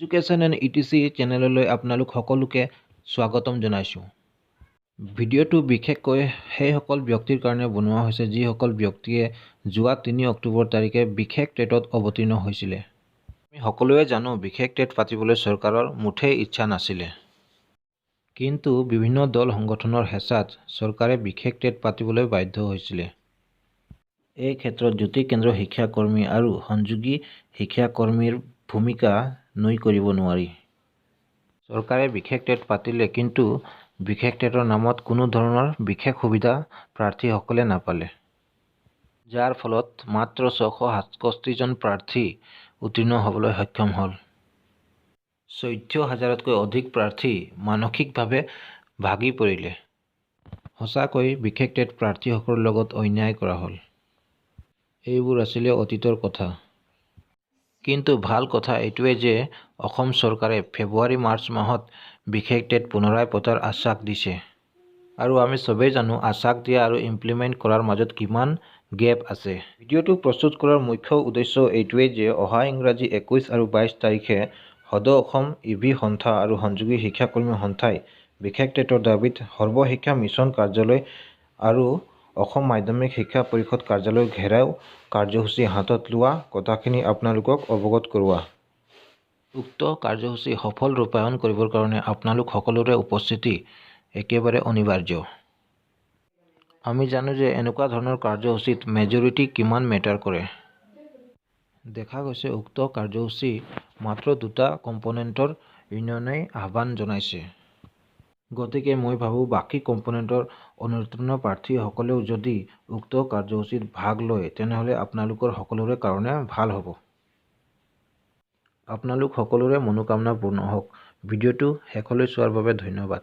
Education and Etsy চেনেললৈ আপোনালোক সকলোকে স্বাগতম জনাইছোঁ। ভিডিঅ'টো বিশেষকৈ সেইসকল ব্যক্তিৰ কাৰণে বনোৱা হৈছে যিসকল ব্যক্তিয়ে যোৱা ৩ অক্টোবৰ তাৰিখে বিশেষ টেটত অৱতীৰ্ণ হৈছিলে। আমি সকলোৱে জানো বিশেষ টেট পাতিবলৈ চৰকাৰৰ মুঠেই ইচ্ছা নাছিলে। কিন্তু বিভিন্ন দল সংগঠনৰ হেঁচাত চৰকাৰে বিশেষ টেট পাতিবলৈ বাধ্য হৈছিলে। এই ক্ষেত্ৰত জ্যোতি কেন্দ্ৰ শিক্ষাকৰ্মী আৰু সংযোগী শিক্ষাকৰ্মীৰ ভূমিকা নুই কৰিব নোৱাৰি। চৰকাৰে বিশেষ টেট পাতিলে কিন্তু বিশেষ টেটৰ নামত কোনো ধৰণৰ বিশেষ সুবিধা প্ৰাৰ্থীসকলে নাপালে। যাৰ ফলত মাত্ৰ ৬৬৭ জন প্ৰাৰ্থী উত্তীৰ্ণ হ'বলৈ সক্ষম হ'ল। ১৪,০০০তকৈ অধিক প্ৰাৰ্থী মানসিকভাৱে ভাগি পৰিলে। সঁচাকৈ বিশেষ টেট প্ৰাৰ্থীসকলৰ লগত অন্যায় কৰা হ'ল। এইবোৰ আছিলে অতীতৰ কথা। কিন্তু ভাল কথা এইটোৱেই যে অসম চৰকাৰে ফেব্ৰুৱাৰী-মাৰ্চ মাহত বিশেষ টেট পুনৰাই পতাৰ আশ্বাস দিছে। আৰু আমি চবেই জানো আশ্বাস দিয়া আৰু ইমপ্লিমেণ্ট কৰাৰ মাজত কিমান গেপ আছে। ভিডিঅ'টো প্ৰস্তুত কৰাৰ মুখ্য উদ্দেশ্য এইটোৱেই যে অহা ইংৰাজী ২১ আৰু ২২ তাৰিখে সদৌ অসম ই.ভি. সন্থা আৰু সংযোগী শিক্ষাকৰ্মী সন্থাই বিশেষ টেটৰ দাবীত সৰ্বশিক্ষা মিছন কাৰ্যালয় আৰু অসম মাধ্যমিক শিক্ষা পৰিষদ কাৰ্যালয় ঘেৰাও কাৰ্যসূচী হাতত লোৱা কথাখিনি আপোনালোকক অৱগত কৰোৱা। উক্ত কাৰ্যসূচী সফল ৰূপায়ণ কৰিবৰ কাৰণে আপোনালোক সকলোৰে উপস্থিতি একেবাৰে অনিবাৰ্য। আমি জানো যে এনেকুৱা ধৰণৰ কাৰ্যসূচীত মেজৰিটি কিমান মেটাৰ কৰে। দেখা গৈছে উক্ত কাৰ্যসূচী মাত্ৰ ২টা কম্পনেণ্টৰ ইউনিয়নেই আহ্বান জনাইছে। গতিকে মই ভাবোঁ বাকী কম্পনেণ্টৰ অনুতীৰ্ণ প্ৰাৰ্থীসকলেও যদি উক্ত কাৰ্যসূচীত ভাগ লয় তেনেহ'লে আপোনালোকৰ সকলোৰে কাৰণে ভাল হ'ব। আপোনালোক সকলোৰে মনোকামনা পূৰ্ণ হওক। ভিডিঅ'টো শেষলৈ চোৱাৰ বাবে ধন্যবাদ।